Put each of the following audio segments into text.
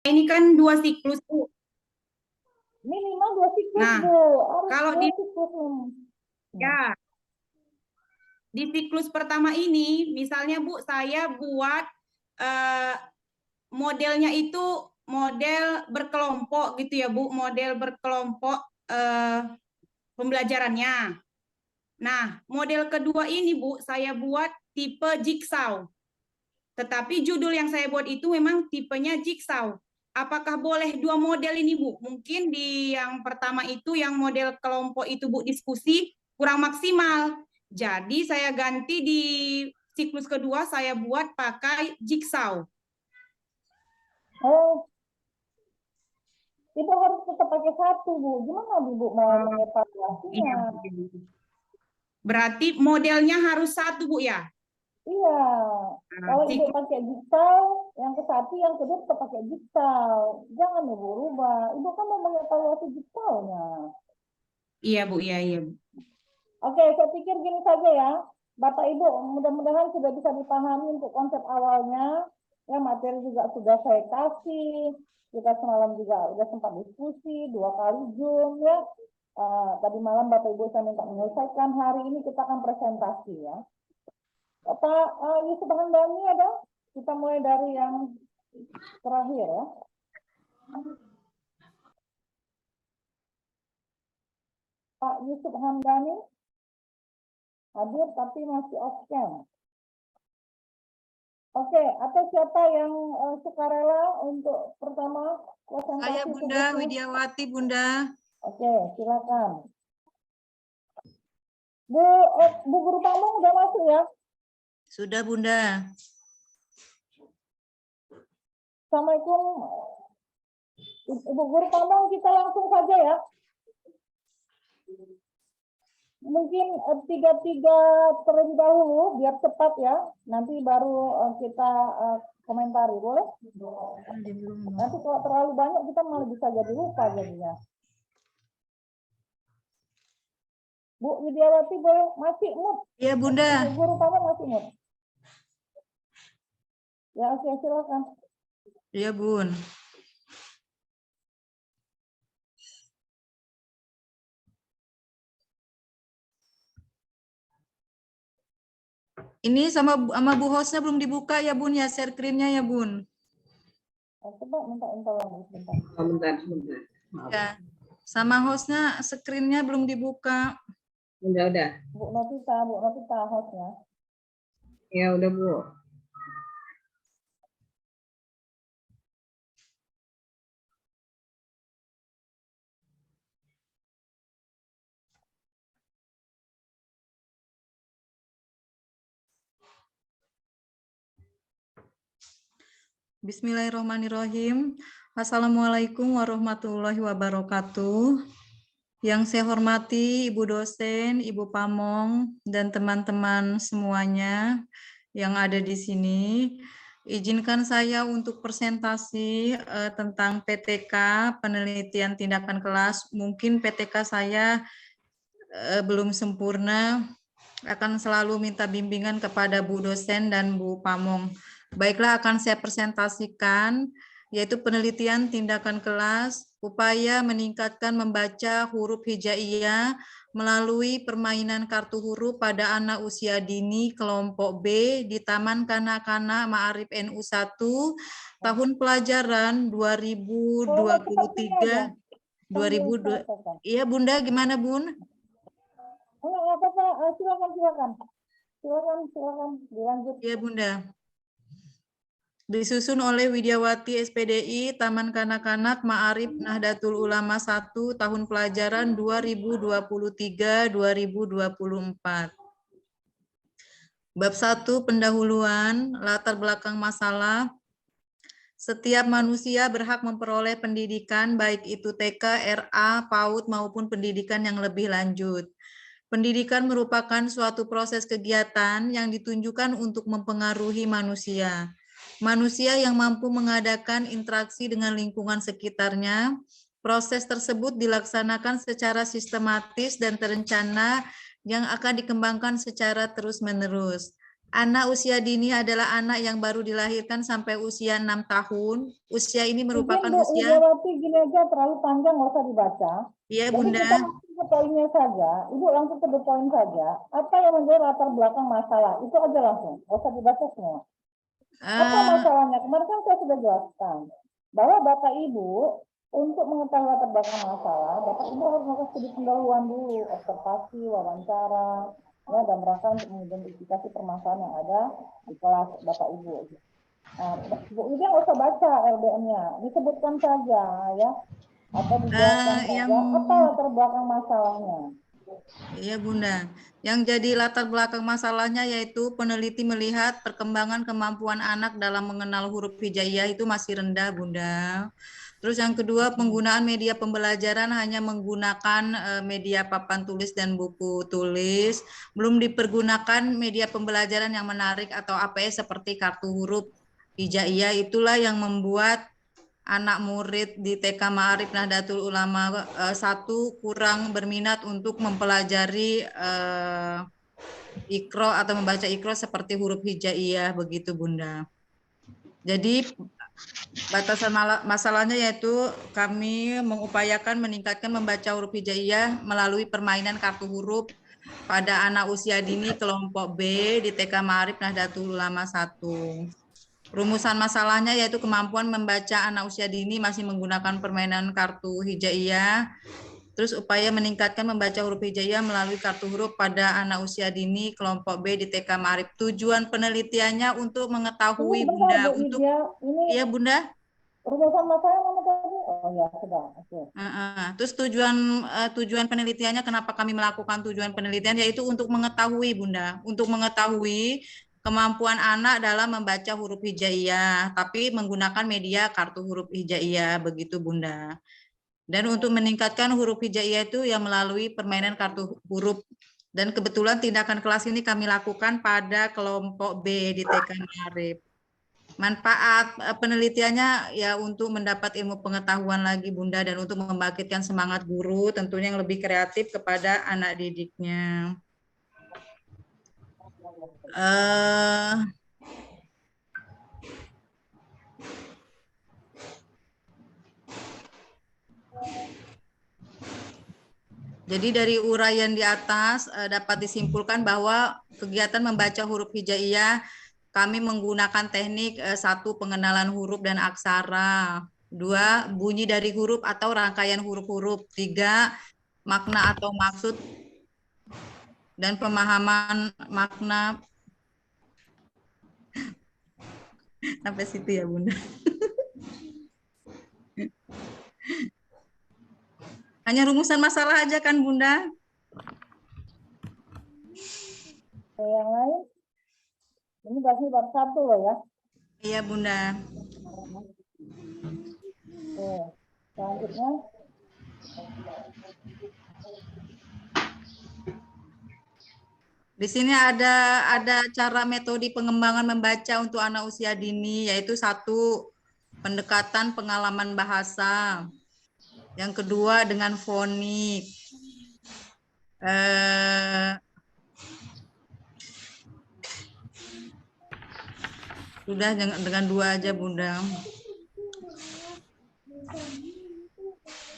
Ini kan 2 siklus, Bu. Minimal 2 siklus, Nah, Bu. Harus kalau 2 di siklus. ya di siklus pertama ini, misalnya Bu, saya buat modelnya itu model berkelompok gitu ya Bu, model berkelompok pembelajarannya. Nah, model kedua ini Bu, saya buat tipe jigsaw. Tetapi judul yang saya buat itu memang tipenya jigsaw. Apakah boleh 2 model ini Bu? Mungkin di yang pertama itu yang model kelompok itu Bu diskusi kurang maksimal. Jadi saya ganti di siklus kedua saya buat pakai jigsaw. Oh, itu harus tetap pakai satu, Bu. Gimana Ibu mau mengevaluasinya? Iya. Berarti modelnya harus satu Bu ya? Iya. Nah, Kalau Ibu siklus pakai jigsaw, yang ke satu, yang kedua tetap pakai jigsaw. Jangan Ibu rubah. Ibu kan mau mengevaluasi jigsawnya. iya Bu, iya iya Bu. Oke, saya pikir gini saja ya. Bapak Ibu, mudah-mudahan sudah bisa dipahami untuk konsep awalnya. Ya, materi juga sudah saya kasih. Kita semalam juga sudah sempat diskusi 2 kali Zoom ya. Tadi malam Bapak Ibu saya minta menyelesaikan. Hari ini kita akan presentasi ya. Pak Yusuf Handani ada? Kita mulai dari yang terakhir ya. Pak Yusuf Hamdani hadir tapi masih off cam. Oke, atau siapa yang sukarela untuk pertama presentasi? Saya Bunda Widiawati, Bunda. Oke, silakan. Bu Guru Pamong udah masuk ya? Sudah Bunda. Assalamualaikum. Ibu Guru Pamong, kita langsung saja ya. Mungkin tiga terlebih dahulu biar cepat ya. Nanti baru kita komentari, boleh? Nanti kalau terlalu banyak kita malah bisa jadi lupa jadinya. Bu Widiawati boleh masih mute? Iya Bunda. Bu Guru Pamong masih mute? Ya, oke, silakan. Iya Bun. Ini sama Bu hostnya belum dibuka ya Bun ya, share screen-nya ya Bun. Coba minta info lagi sebentar. Sebentar. Ya. Sama hostnya screen-nya belum dibuka. Udah. Bu Novita hostnya. Ya udah Bu. Bismillahirrahmanirrahim. Assalamualaikum warahmatullahi wabarakatuh. Yang saya hormati Ibu dosen, Ibu Pamong, dan teman-teman semuanya yang ada di sini. Izinkan saya untuk presentasi tentang PTK, penelitian tindakan kelas. Mungkin PTK saya belum sempurna, akan selalu minta bimbingan kepada Bu dosen dan Bu Pamong. Baiklah, akan saya presentasikan, yaitu penelitian tindakan kelas, upaya meningkatkan membaca huruf hijaiyah melalui permainan kartu huruf pada anak usia dini kelompok B di Taman Kanak-kanak Ma'arif NU 1, tahun pelajaran 2023. 2002. Iya Bunda, gimana Bun? Silakan dilanjut. Iya Bunda. Disusun oleh Widiawati SPDI Taman Kanak-kanak Ma'arif Nahdlatul Ulama 1 tahun pelajaran 2023-2024. Bab 1 pendahuluan, latar belakang masalah. Setiap manusia berhak memperoleh pendidikan baik itu TK, RA, PAUD maupun pendidikan yang lebih lanjut. Pendidikan merupakan suatu proses kegiatan yang ditunjukkan untuk mempengaruhi manusia. Manusia yang mampu mengadakan interaksi dengan lingkungan sekitarnya, proses tersebut dilaksanakan secara sistematis dan terencana yang akan dikembangkan secara terus-menerus. Anak usia dini adalah anak yang baru dilahirkan sampai usia 6 tahun. Usia ini merupakan Izin Bu usia, Widiawati, gini aja terlalu panjang nggak usah dibaca. ya Jadi Bunda. kita langsung ke poinnya saja. Ibu langsung ke the point saja. Apa yang menjadi latar belakang masalah? Itu aja langsung. Nggak usah dibaca semua. Apa Eh, masalahnya? Kemarin kan saya sudah jelaskan bahwa Bapak Ibu untuk mengetahui latar belakang masalah, Bapak Ibu harus melakukan studi pendahuluan dulu, observasi, wawancara, ya, dan rangka untuk mengidentifikasi permasalahan yang ada di kelas Bapak Ibu. Nah, Bu Ida nggak usah baca LBM-nya, disebutkan saja ya, atau dijelaskan saja apa latar belakang masalahnya. Iya Bunda, yang jadi latar belakang masalahnya yaitu peneliti melihat perkembangan kemampuan anak dalam mengenal huruf hijaiyah itu masih rendah Bunda. Terus yang kedua, penggunaan media pembelajaran hanya menggunakan media papan tulis dan buku tulis, belum dipergunakan media pembelajaran yang menarik atau APS seperti kartu huruf hijaiyah. Itulah yang membuat anak murid di TK Ma'arif Nahdlatul Ulama 1 kurang berminat untuk mempelajari Iqra atau membaca Iqra seperti huruf hijaiyah begitu Bunda. Jadi batasan masalahnya yaitu kami mengupayakan meningkatkan membaca huruf hijaiyah melalui permainan kartu huruf pada anak usia dini kelompok B di TK Ma'arif Nahdlatul Ulama 1. Rumusan masalahnya yaitu kemampuan membaca anak usia dini masih menggunakan permainan kartu hijaiyah. Terus upaya meningkatkan membaca huruf hijaiyah melalui kartu huruf pada anak usia dini kelompok B di TK Ma'arif. Tujuan penelitiannya untuk mengetahui Ini bentar Bunda, Bu untuk Widya, ini iya Bunda. rumusan masalah mana tadi? Oh ya, sudah. Oke. Terus tujuan penelitiannya kenapa kami melakukan tujuan penelitian yaitu untuk mengetahui Bunda, untuk mengetahui kemampuan anak dalam membaca huruf hijaiyah, tapi menggunakan media kartu huruf hijaiyah begitu Bunda. Dan untuk meningkatkan huruf hijaiyah itu ya melalui permainan kartu huruf. Dan kebetulan tindakan kelas ini kami lakukan pada kelompok B di TK Ma'arif. Manfaat penelitiannya ya untuk mendapat ilmu pengetahuan lagi Bunda dan untuk membangkitkan semangat guru tentunya yang lebih kreatif kepada anak didiknya. Jadi dari uraian di atas dapat disimpulkan bahwa kegiatan membaca huruf hijaiyah kami menggunakan teknik 1 pengenalan huruf dan aksara, 2 bunyi dari huruf atau rangkaian huruf-huruf, 3 makna atau maksud dan pemahaman makna. Sampai situ ya Bunda. Hanya rumusan masalah aja kan Bunda? Yang lain? Ini berarti bab 1 loh ya. Iya Bunda. Oke. Selanjutnya. Di sini ada cara metode pengembangan membaca untuk anak usia dini, yaitu 1 pendekatan pengalaman bahasa, yang kedua dengan fonik, sudah dengan 2 aja Bunda.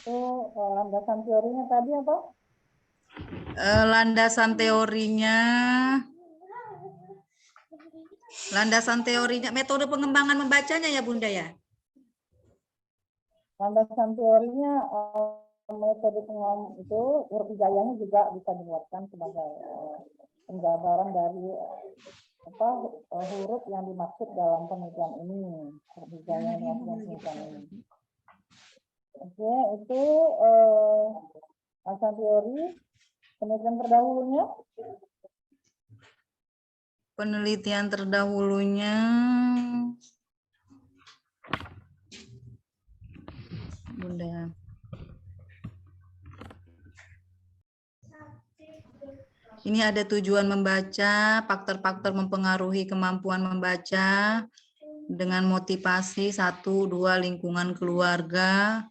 Itu landasan teorinya tadi apa? Landasan teorinya metode pengembangan membacanya ya Bunda ya. Landasan teorinya metode pengembangan itu huruf hijaiyahnya juga bisa dibuatkan sebagai penjabaran dari huruf yang dimaksud dalam penelitian ini. Huruf hijaiyah yang dimaksud dalam penelitian ini. Oke, itu landasan teori. Penelitian terdahulunya. Penelitian terdahulunya Bunda. Ini ada tujuan membaca, faktor-faktor mempengaruhi kemampuan membaca dengan motivasi 1, 2 lingkungan keluarga.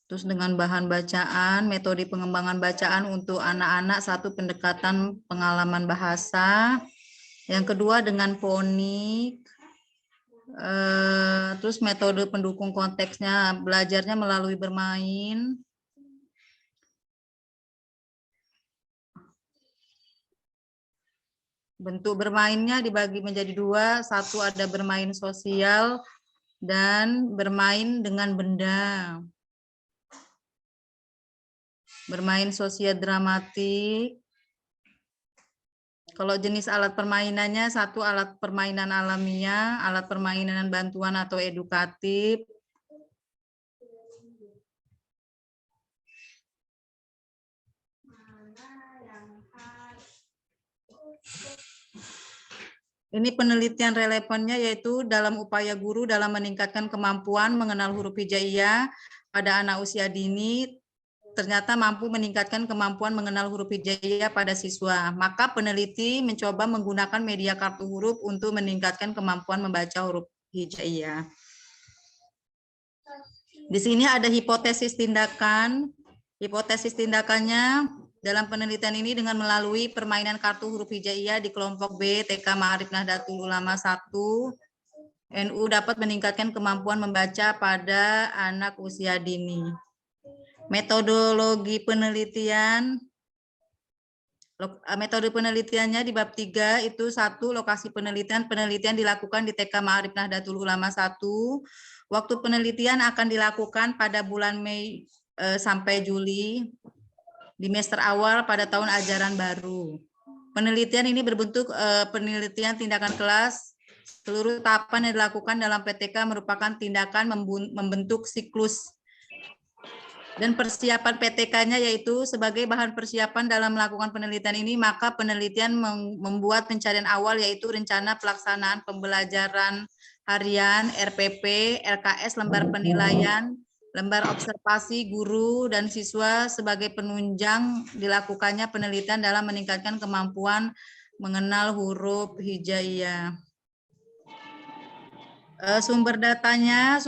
Terus dengan bahan bacaan, metode pengembangan bacaan untuk anak-anak 1 pendekatan pengalaman bahasa. Yang kedua dengan fonik. Terus metode pendukung konteksnya belajarnya melalui bermain. Bentuk bermainnya dibagi menjadi dua, satu ada bermain sosial dan bermain dengan benda. Bermain sosial dramatik. Kalau jenis alat permainannya, satu alat permainan alamiah, alat permainan bantuan atau edukatif. Ini penelitian relevannya yaitu dalam upaya guru dalam meningkatkan kemampuan mengenal huruf hijaiyah pada anak usia dini, ternyata mampu meningkatkan kemampuan mengenal huruf hijaiyah pada siswa. Maka peneliti mencoba menggunakan media kartu huruf untuk meningkatkan kemampuan membaca huruf hijaiyah. Di sini ada hipotesis tindakan. Hipotesis tindakannya dalam penelitian ini dengan melalui permainan kartu huruf hijaiyah di kelompok B TK Ma'arif Nahdlatul Ulama 1, NU dapat meningkatkan kemampuan membaca pada anak usia dini. Metodologi penelitian. Metode penelitiannya di bab 3 itu 1, lokasi penelitian. Penelitian dilakukan di TK Ma'arif Nahdlatul Ulama 1. Waktu penelitian akan dilakukan pada bulan Mei sampai Juli di semester awal pada tahun ajaran baru. Penelitian ini berbentuk penelitian tindakan kelas. Seluruh tahapan yang dilakukan dalam PTK merupakan tindakan membentuk siklus. Dan persiapan PTK-nya yaitu sebagai bahan persiapan dalam melakukan penelitian ini, maka penelitian membuat pencarian awal yaitu rencana pelaksanaan pembelajaran harian, RPP, LKS, lembar penilaian, lembar observasi guru dan siswa sebagai penunjang dilakukannya penelitian dalam meningkatkan kemampuan mengenal huruf hijaiyah. Sumber datanya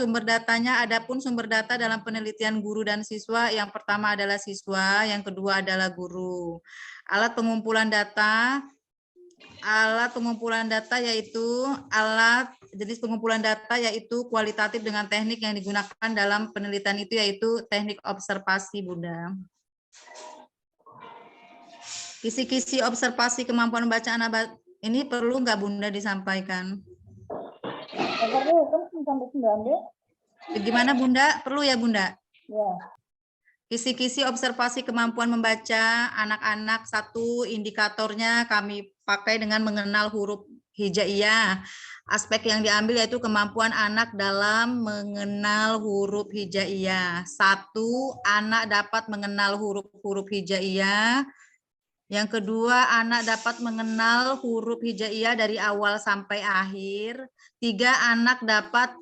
adapun sumber data dalam penelitian guru dan siswa, yang pertama adalah siswa, yang kedua adalah guru. Alat pengumpulan data yaitu jenis pengumpulan data yaitu kualitatif dengan teknik yang digunakan dalam penelitian itu yaitu teknik observasi, Bunda. Kisi-kisi observasi kemampuan membaca anak ini perlu nggak Bunda disampaikan? Sampai 9D. Gimana Bunda? Perlu ya Bunda? Ya. Kisi-kisi observasi kemampuan membaca anak-anak, satu indikatornya kami pakai dengan mengenal huruf hijaiyah. Aspek yang diambil yaitu kemampuan anak dalam mengenal huruf hijaiyah. Satu, anak dapat mengenal huruf-huruf hijaiyah. Yang kedua, anak dapat mengenal huruf hijaiyah dari awal sampai akhir. Tiga, anak dapat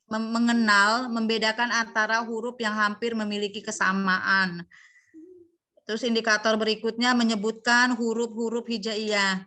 mengenal, membedakan antara huruf yang hampir memiliki kesamaan. Terus indikator berikutnya menyebutkan huruf-huruf hijaiyah.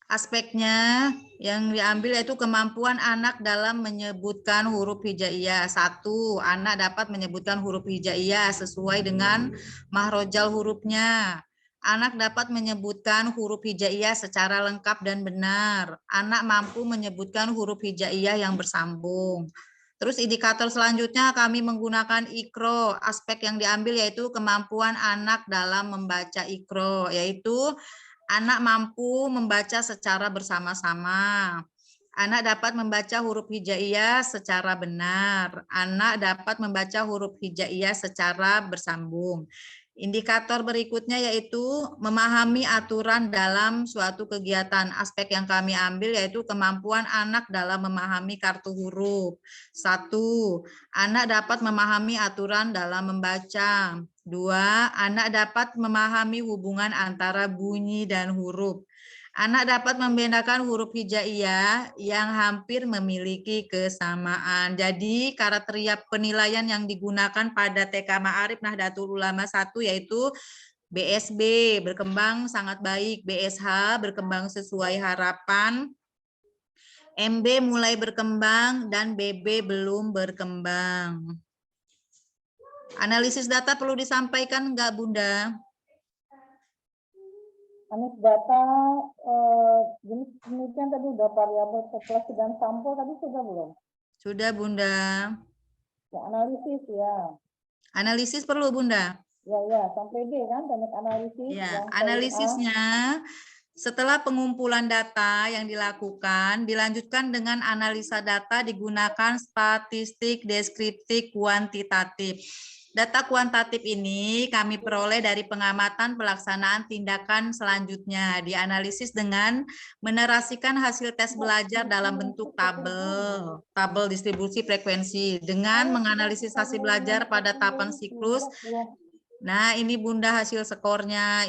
Aspeknya yang diambil yaitu kemampuan anak dalam menyebutkan huruf hijaiyah. Satu, anak dapat menyebutkan huruf hijaiyah sesuai dengan mahrojal hurufnya. Anak dapat menyebutkan huruf hijaiyah secara lengkap dan benar. Anak mampu menyebutkan huruf hijaiyah yang bersambung. Terus indikator selanjutnya kami menggunakan ikro. Aspek yang diambil yaitu kemampuan anak dalam membaca ikro, yaitu anak mampu membaca secara bersama-sama. Anak dapat membaca huruf hijaiyah secara benar. Anak dapat membaca huruf hijaiyah secara bersambung. Indikator berikutnya yaitu memahami aturan dalam suatu kegiatan. Aspek yang kami ambil yaitu kemampuan anak dalam memahami kartu huruf. Satu, anak dapat memahami aturan dalam membaca. Dua, anak dapat memahami hubungan antara bunyi dan huruf. Anak dapat membedakan huruf hijaiyah yang hampir memiliki kesamaan. Jadi kriteria penilaian yang digunakan pada TK Ma'arif Nahdlatul Ulama 1 yaitu BSB, berkembang sangat baik, BSH, berkembang sesuai harapan, MB mulai berkembang, dan BB belum berkembang. Analisis data perlu disampaikan enggak Bunda? Anis data, jenis penelitian tadi udah variabel populasi dan sampel tadi sudah belum? Sudah, Bunda. Ya, analisis ya. Analisis perlu, Bunda. Ya, sampai D kan, teknik analisis. Ya, Yang poin A. analisisnya setelah pengumpulan data yang dilakukan, dilanjutkan dengan analisa data digunakan statistik, deskriptif, kuantitatif. Data kuantitatif ini kami peroleh dari pengamatan pelaksanaan tindakan selanjutnya, dianalisis dengan menarasikan hasil tes belajar dalam bentuk tabel distribusi frekuensi, dengan menganalisis hasil belajar pada tahapan siklus. Nah, ini Bunda hasil skornya,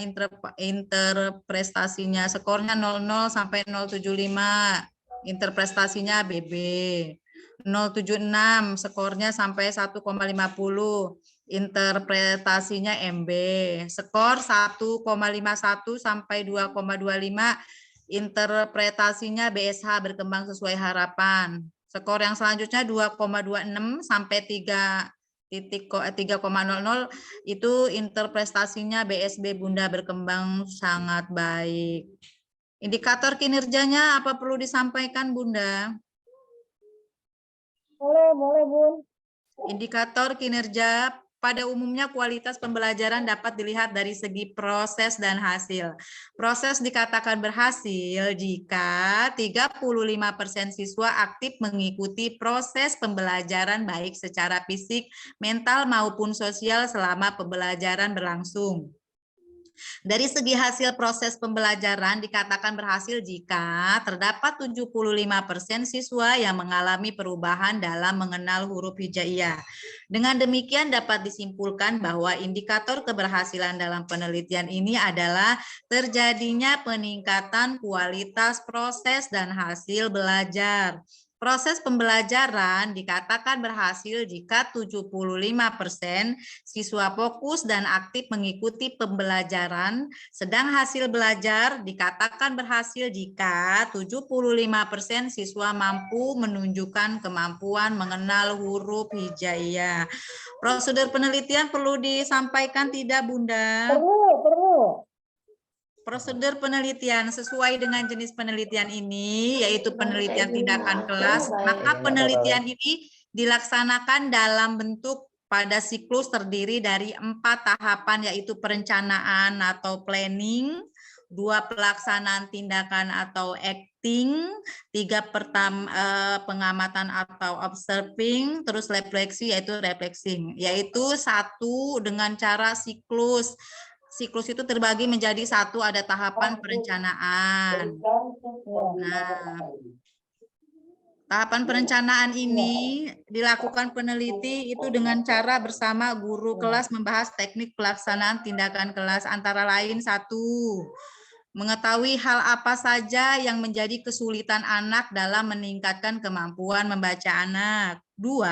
interprestasinya, skornya 00 sampai 075, interprestasinya BB. 076, skornya sampai 1,50, interpretasinya MB. Skor 1,51 sampai 2,25, interpretasinya BSH, berkembang sesuai harapan. Skor yang selanjutnya 2,26 sampai 3,00 itu interpretasinya BSB, Bunda, berkembang sangat baik. Indikator kinerjanya apa perlu disampaikan, Bunda? Boleh, Bun. Indikator kinerja pada umumnya kualitas pembelajaran dapat dilihat dari segi proses dan hasil. Proses dikatakan berhasil jika 35% siswa aktif mengikuti proses pembelajaran baik secara fisik, mental maupun sosial selama pembelajaran berlangsung. Dari segi hasil proses pembelajaran dikatakan berhasil jika terdapat 75% siswa yang mengalami perubahan dalam mengenal huruf hijaiyah. Dengan demikian dapat disimpulkan bahwa indikator keberhasilan dalam penelitian ini adalah terjadinya peningkatan kualitas proses dan hasil belajar. Proses pembelajaran dikatakan berhasil jika 75% siswa fokus dan aktif mengikuti pembelajaran, sedang hasil belajar dikatakan berhasil jika 75% siswa mampu menunjukkan kemampuan mengenal huruf hijaiyah. Prosedur penelitian perlu disampaikan tidak, Bunda? Perlu. Prosedur penelitian sesuai dengan jenis penelitian ini, yaitu penelitian tindakan kelas, maka penelitian ini dilaksanakan dalam bentuk pada siklus terdiri dari 4 tahapan, yaitu perencanaan atau planning, 2 pelaksanaan tindakan atau acting, 3 pengamatan atau observing, terus refleksi yaitu reflexing, yaitu 1 dengan cara siklus. Siklus itu terbagi menjadi 1, ada tahapan perencanaan. Nah, tahapan perencanaan ini dilakukan peneliti itu dengan cara bersama guru kelas membahas teknik pelaksanaan tindakan kelas, antara lain 1, mengetahui hal apa saja yang menjadi kesulitan anak dalam meningkatkan kemampuan membaca anak. 2,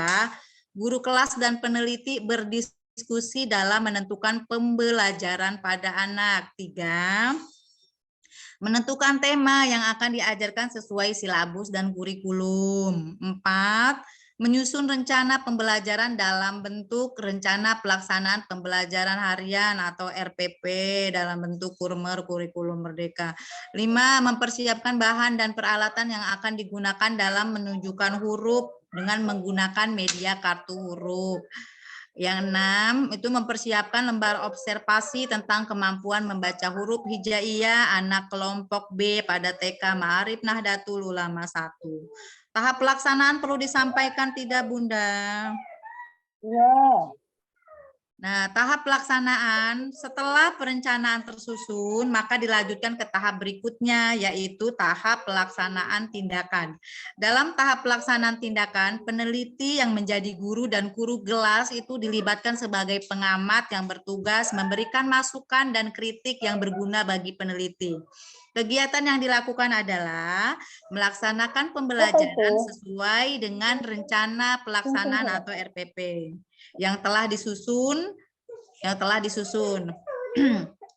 guru kelas dan peneliti berdiskusi dalam menentukan pembelajaran pada anak. 3, menentukan tema yang akan diajarkan sesuai silabus dan kurikulum. 4, menyusun rencana pembelajaran dalam bentuk rencana pelaksanaan pembelajaran harian atau RPP dalam bentuk kurmer, kurikulum merdeka. 5, mempersiapkan bahan dan peralatan yang akan digunakan dalam menunjukkan huruf dengan menggunakan media kartu huruf. Yang 6, itu mempersiapkan lembar observasi tentang kemampuan membaca huruf hijaiyah anak kelompok B pada TK Ma'arif Nahdlatul Ulama 1. Tahap pelaksanaan perlu disampaikan tidak, Bunda? Iya. Nah, tahap pelaksanaan setelah perencanaan tersusun, maka dilanjutkan ke tahap berikutnya, yaitu tahap pelaksanaan tindakan. Dalam tahap pelaksanaan tindakan, peneliti yang menjadi guru dan guru kelas itu dilibatkan sebagai pengamat yang bertugas memberikan masukan dan kritik yang berguna bagi peneliti. Kegiatan yang dilakukan adalah melaksanakan pembelajaran sesuai dengan rencana pelaksanaan atau RPP yang telah disusun.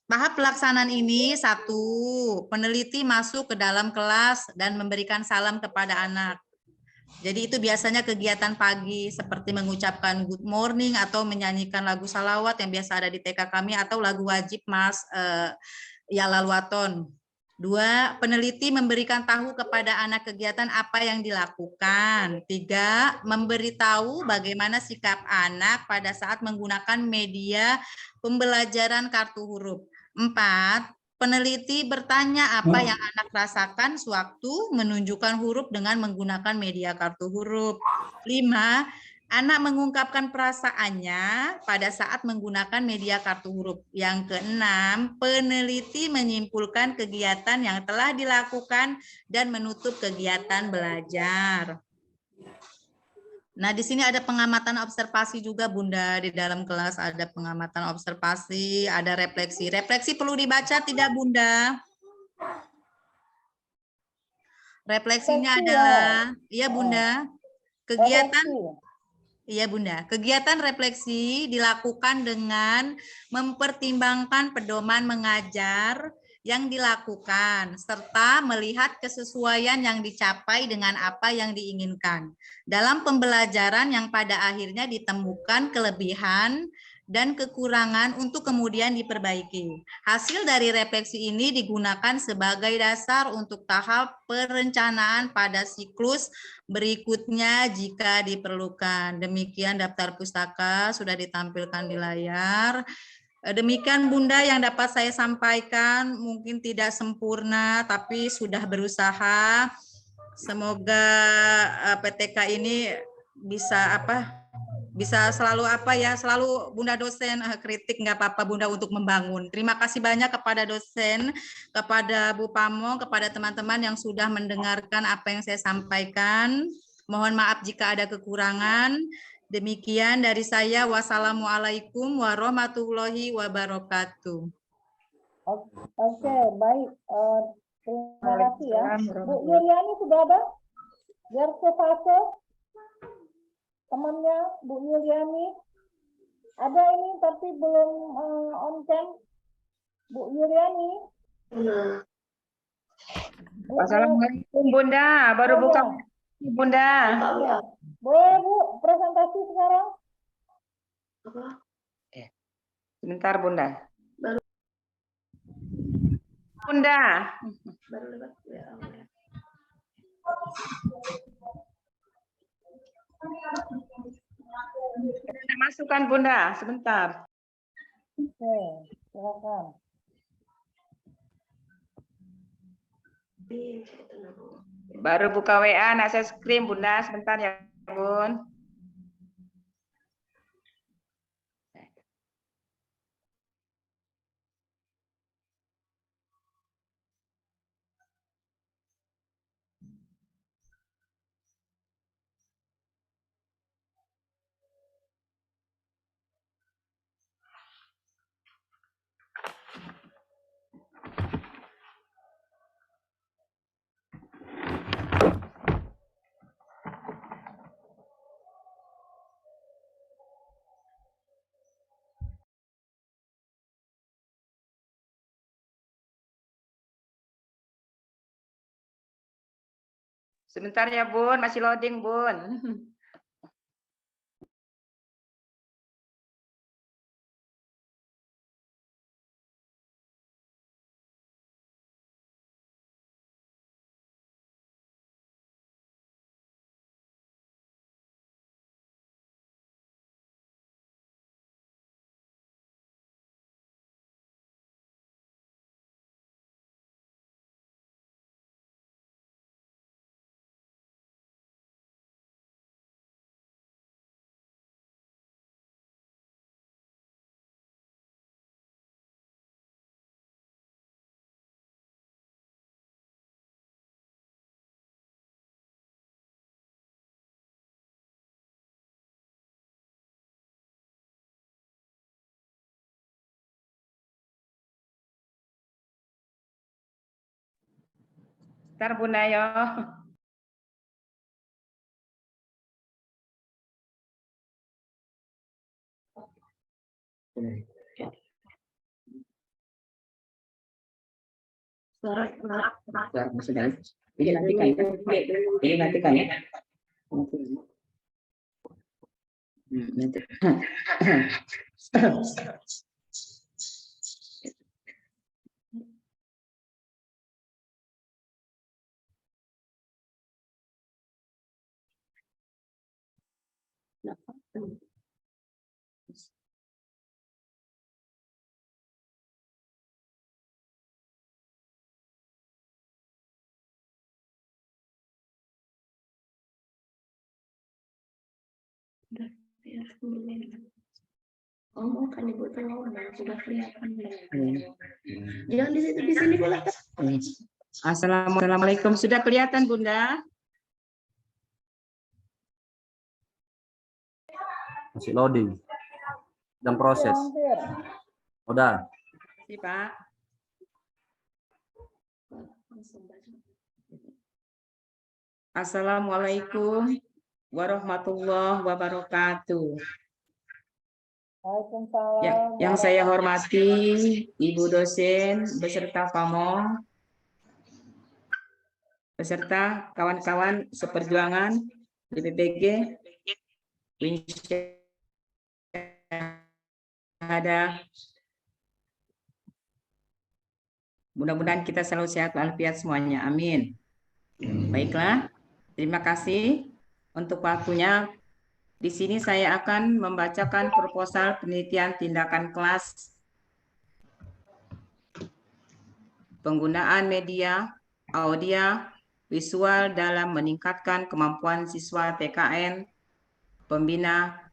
Tahap pelaksanaan ini 1, peneliti masuk ke dalam kelas dan memberikan salam kepada anak. Jadi itu biasanya kegiatan pagi seperti mengucapkan good morning atau menyanyikan lagu salawat yang biasa ada di TK kami, atau lagu wajib Mas ya laluaton. 2, peneliti memberikan tahu kepada anak kegiatan apa yang dilakukan. 3, memberitahu bagaimana sikap anak pada saat menggunakan media pembelajaran kartu huruf. 4, peneliti bertanya apa yang anak rasakan sewaktu menunjukkan huruf dengan menggunakan media kartu huruf. 5, anak mengungkapkan perasaannya pada saat menggunakan media kartu huruf. Yang keenam, peneliti menyimpulkan kegiatan yang telah dilakukan dan menutup kegiatan belajar. Nah, di sini ada pengamatan observasi juga, Bunda. Di dalam kelas ada pengamatan observasi, ada refleksi. Refleksi perlu dibaca tidak, Bunda? Refleksinya Refleksi, adalah, iya Bunda, kegiatan refleksi. Iya Bunda, kegiatan refleksi dilakukan dengan mempertimbangkan pedoman mengajar yang dilakukan, serta melihat kesesuaian yang dicapai dengan apa yang diinginkan. Dalam pembelajaran yang pada akhirnya ditemukan kelebihan dan kekurangan untuk kemudian diperbaiki. Hasil dari refleksi ini digunakan sebagai dasar untuk tahap perencanaan pada siklus berikutnya jika diperlukan. Demikian daftar pustaka sudah ditampilkan di layar. Demikian Bunda yang dapat saya sampaikan, mungkin tidak sempurna tapi sudah berusaha. Semoga PTK ini bisa selalu Bunda dosen kritik nggak apa-apa Bunda untuk membangun. Terima kasih banyak kepada dosen, kepada Bu Pamong, kepada teman-teman yang sudah mendengarkan apa yang saya sampaikan. Mohon maaf jika ada kekurangan. Demikian dari saya. Wassalamualaikum warahmatullahi wabarakatuh. Oke, baik. Terima kasih ya. Bu Yuliani sudah ada? Biar fase temannya Bu Yuliani. Ada ini tapi belum on cam. Bu Yuliani. Assalamualaikum Bunda, baru buka Bunda. Boleh Bu, presentasi sekarang? Sebentar Bunda. Bunda. Saya masukkan Bunda, sebentar. Oke, silakan. Baru buka WA, nak saya screen Bunda, sebentar ya Bun. Sebentar ya Bun, masih loading Bun. Sebentar Bunda ya. Ini nanti kan ya. Oh, kan Ibu tanya sudah kelihatan. Jangan di sini bola. Assalamualaikum. Sudah kelihatan, Bunda? Masih loading dan proses. Hampir. Udah. Sih, Pak. Assalamualaikum warahmatullahi wabarakatuh. Waalaikumsalam. Yang saya hormati Ibu dosen beserta pamong, beserta kawan-kawan seperjuangan di BPG, ada. Mudah-mudahan kita selalu sehat walafiat semuanya. Amin. Baiklah, terima kasih untuk waktunya. Di sini saya akan membacakan proposal penelitian tindakan kelas penggunaan media, audio, visual dalam meningkatkan kemampuan siswa TKN, pembina,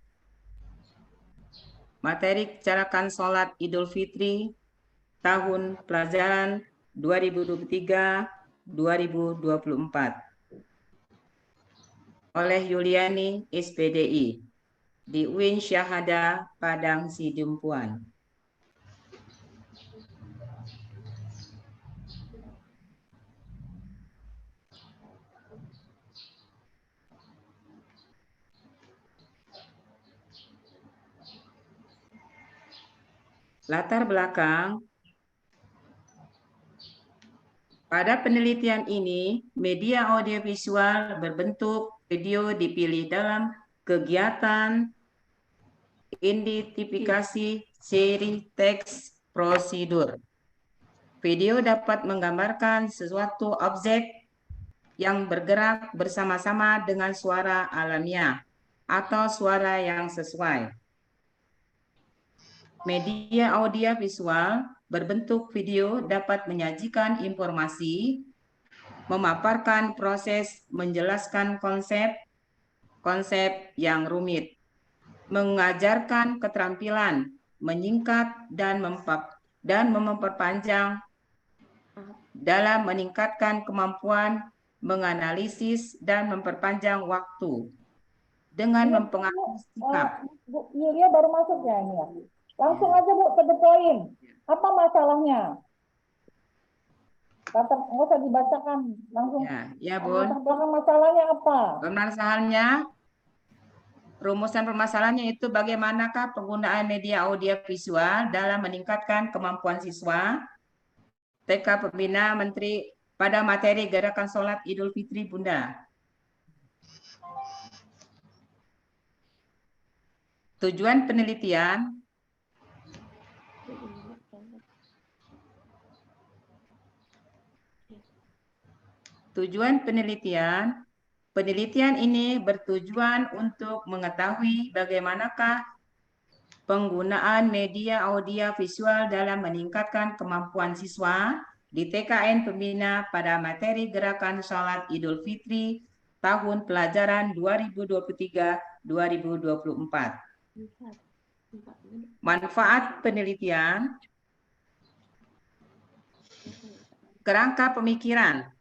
materi carakan sholat Idul Fitri, tahun pelajaran 2023-2024. Oleh Yuliani SPDI di UIN Syahada Padang Sidimpuan. Latar belakang. Pada penelitian ini, media audiovisual berbentuk video dipilih dalam kegiatan identifikasi seri teks prosedur. Video dapat menggambarkan sesuatu objek yang bergerak bersama-sama dengan suara alamiah atau suara yang sesuai. Media audiovisual berbentuk video dapat menyajikan informasi, memaparkan proses, menjelaskan konsep yang rumit, mengajarkan keterampilan, menyingkat dan memperpanjang dalam meningkatkan kemampuan menganalisis dan memperpanjang waktu dengan mempengaruhi sikap. Bu Yulia baru masuk ya ini ya. Langsung aja Bu ke the point. Apa masalahnya? Nggak usah dibacakan langsung. Ya, Bun. Latar belakang masalahnya apa? Permasalahannya, rumusan permasalahannya itu bagaimanakah penggunaan media audiovisual dalam meningkatkan kemampuan siswa TK Pembina Menteri pada materi gerakan sholat Idul Fitri, Bunda. Tujuan penelitian penelitian ini bertujuan untuk mengetahui bagaimanakah penggunaan media audio visual dalam meningkatkan kemampuan siswa di TKN Pembina pada materi gerakan sholat Idul Fitri tahun pelajaran 2023-2024. Manfaat penelitian, kerangka pemikiran.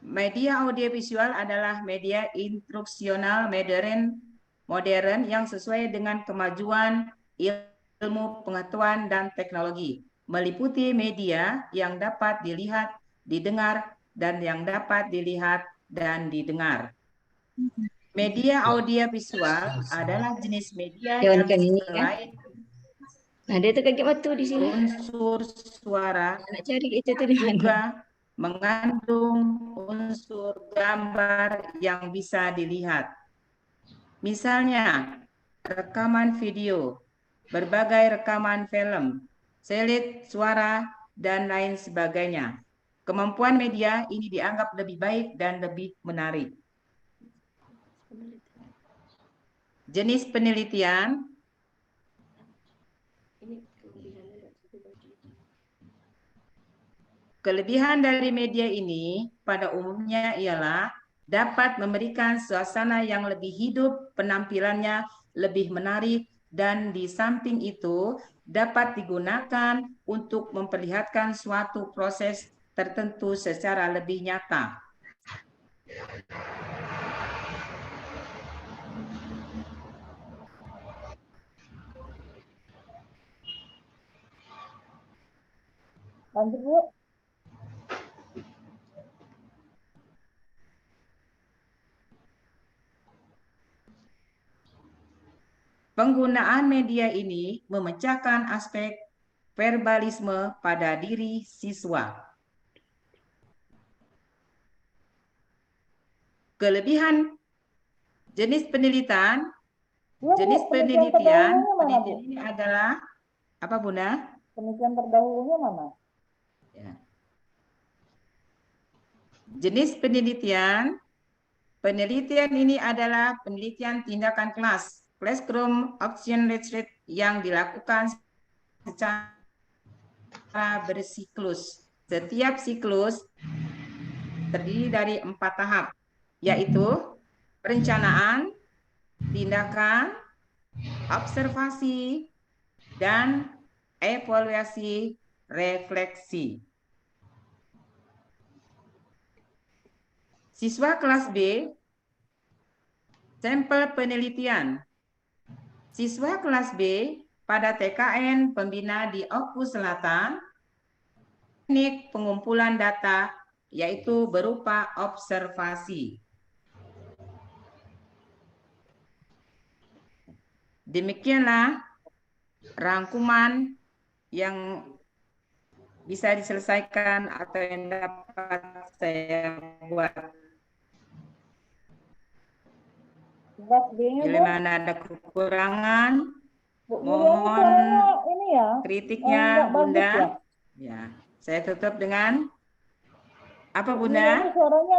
Media audiovisual adalah media instruksional modern yang sesuai dengan kemajuan ilmu pengetahuan dan teknologi, meliputi media yang dapat dilihat, didengar, dan yang dapat dilihat dan didengar. Media audiovisual adalah jenis media yang selain ada itu kayak waktu di sini. Unsur suara Nak cari itu tuh juga mengandung unsur gambar yang bisa dilihat. Misalnya, rekaman video, berbagai rekaman film, selit suara, dan lain sebagainya. Kemampuan media ini dianggap lebih baik dan lebih menarik. Jenis penelitian, kelebihan dari media ini pada umumnya ialah dapat memberikan suasana yang lebih hidup, penampilannya lebih menarik, dan di samping itu dapat digunakan untuk memperlihatkan suatu proses tertentu secara lebih nyata. Lanjut, Bu. Penggunaan media ini memecahkan aspek verbalisme pada diri siswa. Kelebihan jenis penelitian, Iya, Bu, jenis penelitian penelitian terdahulunya mana, Bu? ini adalah apa, Bunda? Penelitian terdahulunya mana? Ya. Jenis penelitian ini adalah penelitian tindakan kelas, classroom action research yang dilakukan secara bersiklus. Setiap siklus terdiri dari 4 tahap, yaitu perencanaan, tindakan, observasi, dan evaluasi refleksi. Siswa kelas B, sampel penelitian. Siswa kelas B pada TKN Pembina di Oku Selatan, teknik pengumpulan data yaitu berupa observasi. Demikianlah rangkuman yang bisa diselesaikan atau yang dapat saya buat. B-nya, Bu. Bila mana ada kekurangan, Bu Yuliani mohon suaranya ini ya, kritiknya, nggak bagus Bunda. ya. Ya, saya tutup dengan apa, Bu Bunda? Yuliani suaranya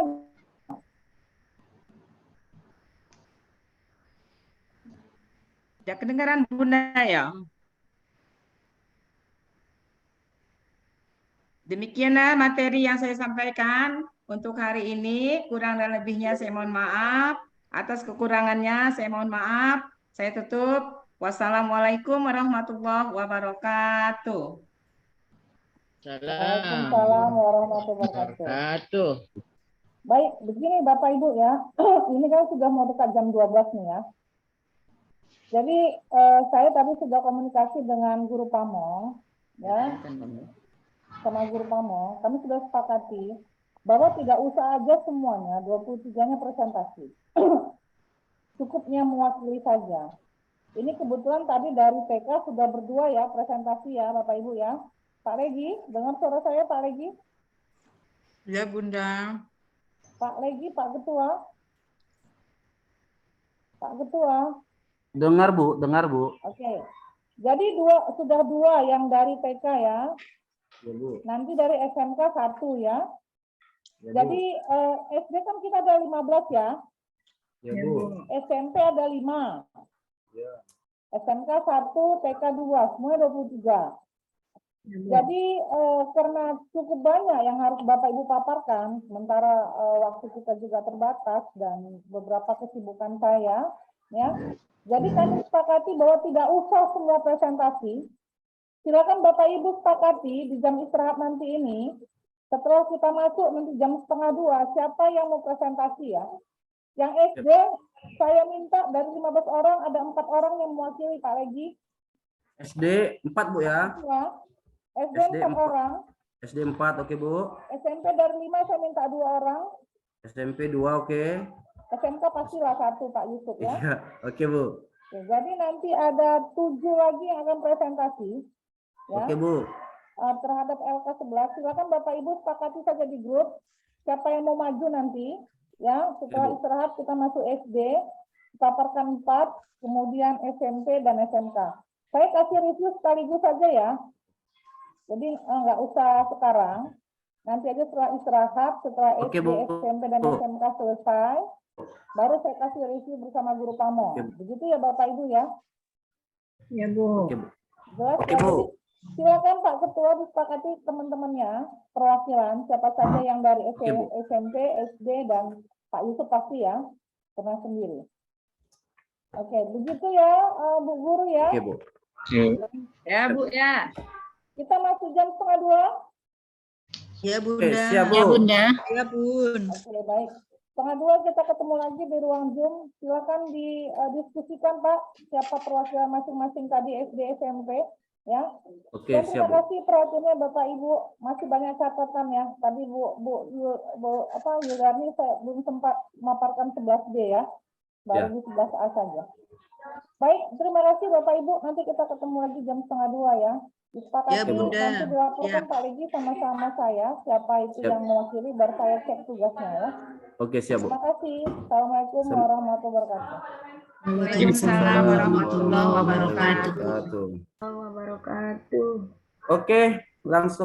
Tidak kedengaran, Bunda, ya. Demikianlah materi yang saya sampaikan untuk hari ini. Kurang dan lebihnya saya mohon maaf. Atas kekurangannya saya mohon maaf. Saya tutup. Wassalamualaikum warahmatullahi wabarakatuh. Waalaikumsalam warahmatullahi wabarakatuh. Wabarakatuh. Baik, begini Bapak Ibu ya. Ini kan sudah mau dekat jam 12 nih ya. Jadi saya tadi sudah komunikasi dengan Guru Pamong ya, sama Guru Pamong. Kami sudah sepakati bahwa tidak usah aja semuanya 23-nya presentasi. Cukupnya mewakili saja. Ini kebetulan tadi dari TK sudah berdua ya presentasi ya Bapak Ibu ya. Pak Regi, dengar suara saya Pak Regi? Ya, Bunda. Pak Regi, Pak Ketua. Pak Ketua. Dengar, Bu. Dengar, Bu. Oke. Jadi sudah dua yang dari TK ya. Ya, Bu. Nanti dari SMK 1 ya. Ya, Bu. Jadi SD kan kita ada 15 ya. Ya, Bu. SMP ada 5. Ya. SMK 1, TK 2, semuanya 23. Jadi karena cukup banyak yang harus Bapak Ibu paparkan, sementara waktu kita juga terbatas dan beberapa kesibukan saya, ya. Jadi kami sepakati bahwa tidak usah semua presentasi. Silakan Bapak Ibu sepakati di jam istirahat nanti ini, setelah kita masuk nanti jam 1:30, siapa yang mau presentasi ya? Yang SD, saya minta dari 15 orang, ada 4 orang yang mewakili Pak Regi. SD 4, Bu ya. Ya. SD 4 orang. SD 4, oke, Bu. SMP dari 5 saya minta 2 orang. SMP 2, oke. SMK pastilah 1 Pak Yusuf ya. Iya, oke, Bu. Oke, jadi nanti ada 7 lagi yang akan presentasi. Ya. Oke, Bu. Terhadap LK 11, silakan Bapak Ibu sepakati saja di grup siapa yang mau maju nanti. Ya, setelah istirahat kita masuk SD, paparkan 4, kemudian SMP dan SMK. Saya kasih review sekaligus saja ya. Jadi nggak usah sekarang. Nanti aja setelah istirahat, setelah Oke, SD, Bu. SMP dan SMK selesai, baru saya kasih review bersama guru Pamong. Oke. Begitu ya Bapak Ibu ya. Ya, Bu. Oke, Bu. Jelas Oke, ya? Bu. Jadi, silakan Pak Ketua disepakati teman-temannya perwakilan siapa saja yang dari Oke, Bu. SMP, SD dan Pak Yusuf pasti ya pernah sendiri. Oke, begitu ya Bu Guru ya. Oke, Bu. Ya, Bu, ya. Kita masuk jam 1:30. Ya, Oke, Bunda. siap, Bu. Ya, Bunda. Ya, Bun. Oke, baik. 1:30 kita ketemu lagi di ruang Zoom. Silakan didiskusikan Pak siapa perwakilan masing-masing tadi SD, SMP ya. Oke, Dan siap, terima Bu. kasih perhatiannya Bapak Ibu. Masih banyak catatan ya. Tadi Yuliani saya belum sempat memaparkan 11B ya. Baru Ya. di 11A saja. Baik, terima kasih Bapak Ibu. Nanti kita ketemu lagi jam 1:30 ya. Disepakati Ya, Bunda. nanti dilaporkan Ya. Pak Legi sama-sama saya siapa itu Siap. yang mewakili baru saya cek tugasnya ya. Oke, siap, Bu. Terima kasih. Assalamualaikum warahmatullahi wabarakatuh. Waalaikumsalam warahmatullahi wabarakatuh. Wabarakatuh. wabarakatuh. Oke, langsung